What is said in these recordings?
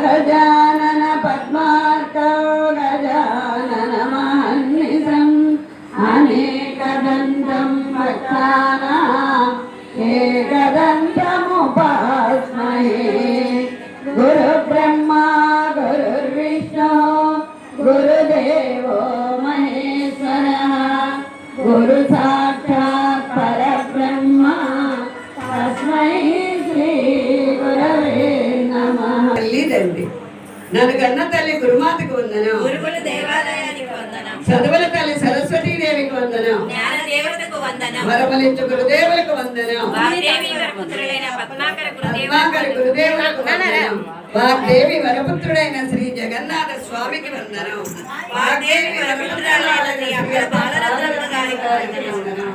गजानन पद्मार्कौ गजानन महन्निशम् अनेकदन्तं भक्तानाम् एकदन्तमुपास्महे। गुरुब्रह्मा गुरुर्विष्णु गुरुदेवो महेश्वरः गुरु साक्षात् परब्रह्म तस्मै श्री गुरवे नमः। తల్లిదండ్రి నన్ను కన్న తల్లి గురుమాతకు వందనం, గురుకుల దేవాలయానికి వందనం, చదువుల తల్లి సరస్వతీదేవికి వందనం, జ్ఞాన దేవతకు వందనం, వరమలించు గురుదేవులకు వందనం, వాగ్దేవి వరపుత్రుడైన పద్మాకర గురుదేవులకు వందనం, వాగ్దేవి వరపుత్రుడైన శ్రీ జగన్నాథ స్వామికి వందనం, వాగ్దేవి వరపుత్రుడైన శ్రీ అక్కడ బాలరత్న గారికి వందనం.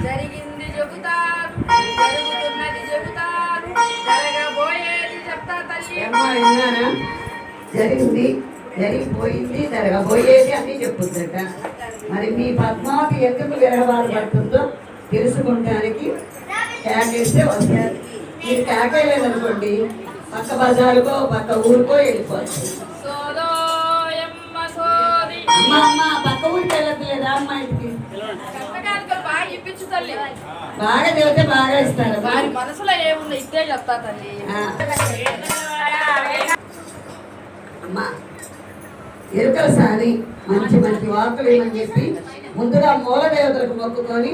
జరిగింది చెబుతారు, జరుగుతున్నది చెబుతారు, జరగబోయేది చెప్తా తల్లి. జరిగింది జరిగిపోయింది జరగబోయేది అని చెప్పుద్దట. మరి మీ పద్మావతి ఎందుకు విరహబాధ పడుతుందో తెలుసుకుంటానికి కేకేస్తే వస్తారు. మీరు కేకేయలేదనుకోండి పక్క బజారుకో పక్క ఊరికో వెళ్ళిపోవచ్చు. సోదోయమ్మ సోది. అమ్మ అమ్మ పక్క ఊరికి వెళ్ళట్లేదా అమ్మ ఇంటికి? కనకానికలు బాగా ఇప్పించు తల్లి. బాగా చెబితే బాగా ఇస్తారు. వారి మనసులో ఏముంది ఇద్దే చెప్తా తల్లి. అమ్మా ఎరుకల సాని మంచి మంచి వార్తలు ఏమని చెప్పి ముందుగా మూల దేవతలకు మొక్కుకొని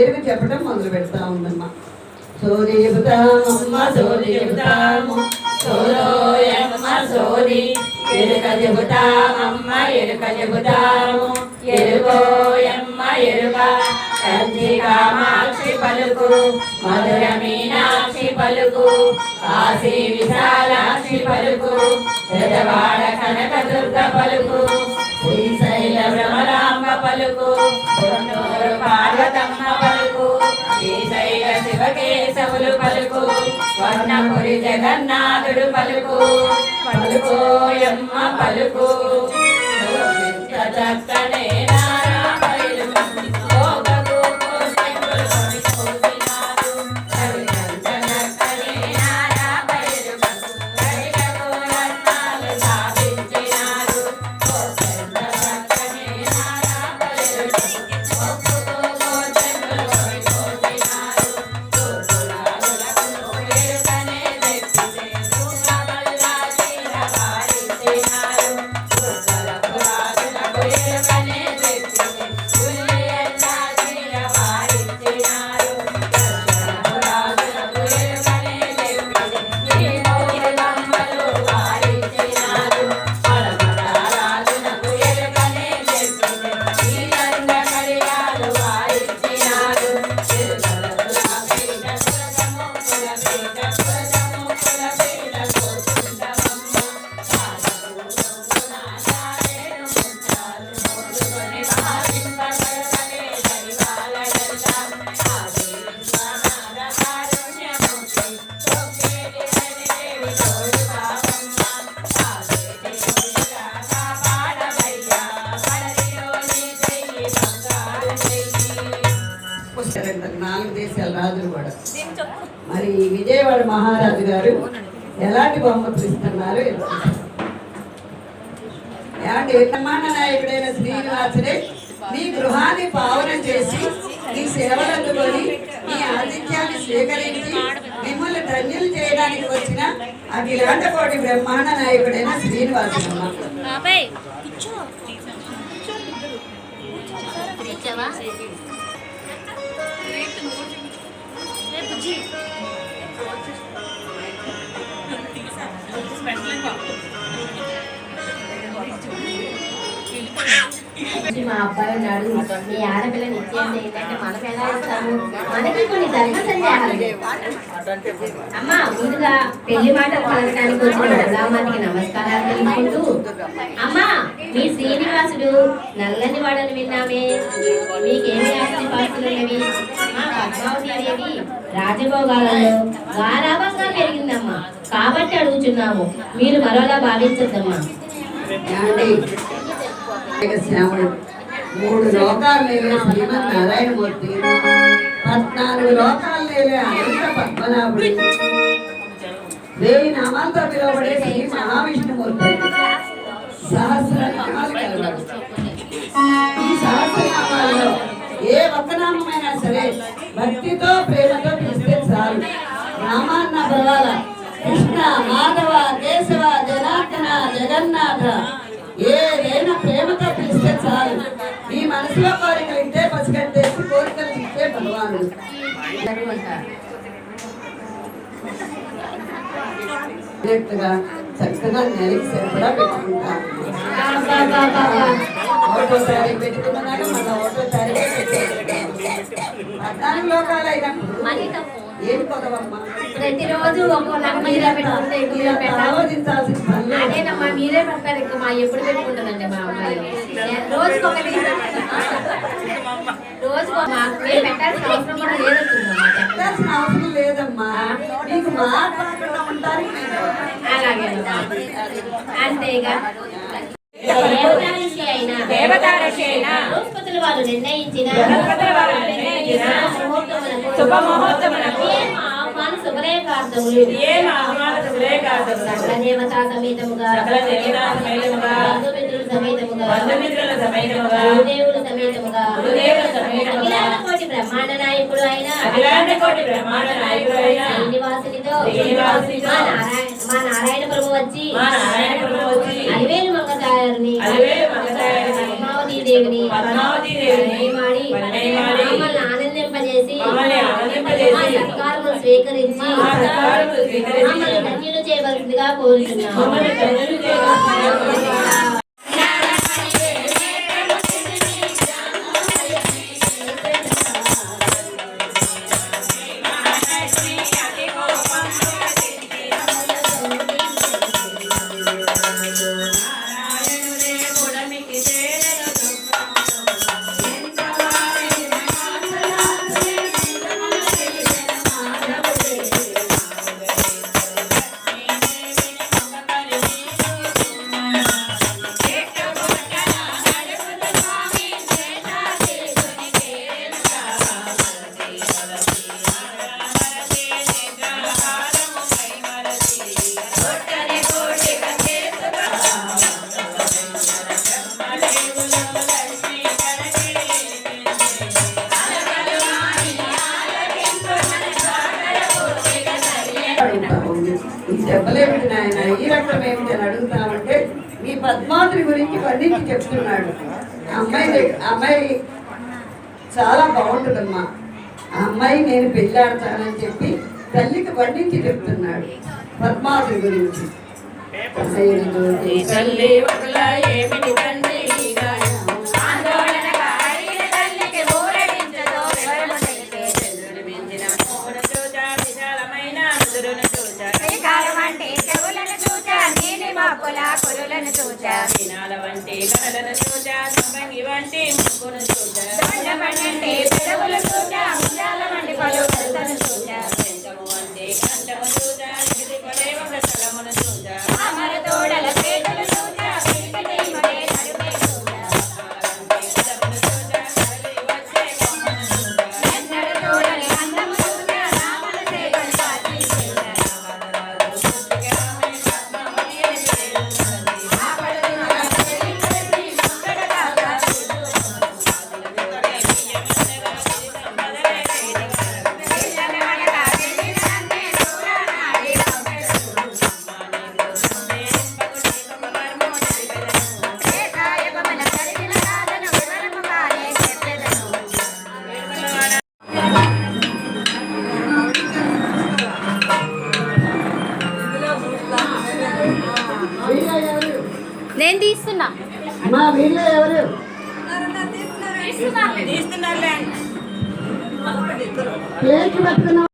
ఎరుగు చెప్పడం మొదలు పెడతా ఉందమ్మా. సోది చెబుతామమ్మ సోది చెబుతాము సోలోయమ్మ సోది ఎరుక చెబుతామమ్మ ఎరుక చెబుతాము ఎరుగోయమ్మ ఎరుక కంచి కామాక్షి పలుకు మధుర మీనాక్షి పలుకు కాశీ విశాలాక్షి పలుకు పెదవాడ కనక దుర్గ పలుకు శ్రీశైల భ్రమరాంబ పలుకు పొన్నూరు పార్వతమ్మ పలుకు శ్రీశైల శివకేశవులు పలుకు స్వర్ణపురి జగన్నాథుడు పలుకు పలుకోయమ్మ పలుకు చక్కనే నారాయణుడు నాలుగు దేశాల రాజులు కూడా. మరి విజయవాడ మహారాజు గారు ఎలాంటి బహుమతులు ఇస్తున్నారు? ఏమంటే నిర్మాణ నాయకుడైన శ్రీనివాసుడే మీ గృహాన్ని పావనం చేసి మీ సేవలు అందుకొని మీ ఆతిథ్యాన్ని స్వీకరించి మిమ్మల్ని ధన్యులు చేయడానికి వచ్చిన అఖిలాండ కోటి బ్రహ్మాండ నాయకుడైన శ్రీనివాసుడమ్మ. మా అబ్బాయి ఉన్నాడు. మీ ఆడపిల్లని ఇచ్చేది ఏంటంటే మనం ఎలా ఇస్తాము? మనకి కొన్ని ధర్మ సందేహాలు. అమ్మా ముందుగా పెళ్లి మాటలు పలకడానికి వచ్చిన గంగామాతకి నమస్కారాలు తెలుపుకుంటూ, అమ్మా మీ శ్రీనివాసుడు నల్లని వాడని విన్నామే, మీకేమి ఆస్తి పాస్తులున్నవి? మా పద్మావతి దేవి రాజభోగాలలో గారాభంగా పెరిగిందమ్మా, కాబట్టి అడుగుతున్నాము, మీరు మరోలా భావించద్దమ్మా. శ్యాముడు 3 లోకాలు లేలే శ్రీమన్నారాయణమూర్తి, 14 లోకాలు లేలే అనంత పద్మనాభుడు, 1000 నామాలతో పిలువబడే శ్రీ మహావిష్ణుమూర్తి, సహస్రనామాలు కలవాడు. ఈ సహస్రనామాల్లో ఏ ఒక్క నామమైనా సరే భక్తితో ప్రేమతో పిలిస్తే చాలు. నామాన్న బలాల కృష్ణ మాధవ కేశవ జనార్దన జగన్నాథ ఏదైనా ప్రేమతో పిలిస్తే చాలు. మీ మనసులో కోరికలు ఇంటే పసిగట్టేసి కోరికలు ఇచ్చే భగవానుడు. చక్కగా నెలకి సరిపడా పెట్టుకుంటాను. ఓటో తారీఖు పెట్టుకున్నాక మళ్ళీ ఓటో తారీఖే పెట్టేసుకుంటాను. 14 లోకాలు అయినప్పుడు ఏం కొదవమ్మా? ప్రతిరోజు ఒక్కొక్క మీరే పెట్టుకుంటే ఆలోచించాల్సిన పని. అదేనమ్మా మీరే పెడతారు. ఇంకా మా ఎప్పుడు పెట్టుకుంటుందండి మా అమ్మాయి రోజుకొకటి పెట్టాల్సిన అవసరం కూడా లేదమ్మా. పెట్టాల్సిన అవసరం లేదమ్మా. నీకు మాట్లాడకుండా ఉంటానికి అలాగే అంతేగా. దేవతారషి అయిన బృహస్పతుల వారు నిర్ణయించిన శుభముహూర్తమునకు ఆహ్వాన శుభలేఖార్థములు సకల దేవతా సమేతముగా బంధుమిత్రుల సమేతముగా గురుదేవుల సమేతముగా అఖిలాండ కోటి బ్రహ్మాండ నాయకుడు అయిన శ్రీనివాసునితో మా నారాయణ ప్రభు వచ్చి అలివేలు మంగతాయారిని పద్మావతి దేవిని మాడి మమ్మల్ని ఆనందింపజేసి మా సత్కారమును స్వీకరించి మమ్మల్ని ధన్యులు చేయవలసిందిగా కోరుతున్నాము. ఈ దెబ్బలేమిటి నాయన, ఈ రక్తం ఏమిటి అని అడుగుతామంటే మీ పద్మావతి గురించి వర్ణించి చెప్తున్నాడు. అమ్మాయి చాలా బాగుంటుందమ్మా, ఆ అమ్మాయి నేను పెళ్ళాడతానని చెప్పి తల్లికి వర్ణించి చెప్తున్నాడు పద్మావతి గురించి. కురులను చూచా వినాల వంటి కళలను చూచా సంబంగి వంటి ముక్కును చూచా దొండమంటే పెదవులు చూచా ముద్దాల వంటి పలు కలతను చూచా పెంచము వంటి కంఠము చూచా ఇది పడే ఒక స్థలమును చూచా అమర తోడల పేటలు చూచా పిలిపితే మడే నడుమే చూచా పదమును చూచా కదలి వచ్చే కొమ్మను చూచా ఎన్నడ తోడని అందము చూచా రామల సేవలు పాటి చూచా నేను తీస్తున్నా. మా వీళ్ళు ఎవరు తీస్తున్నారు ప్లేట్ పెట్టుకున్నా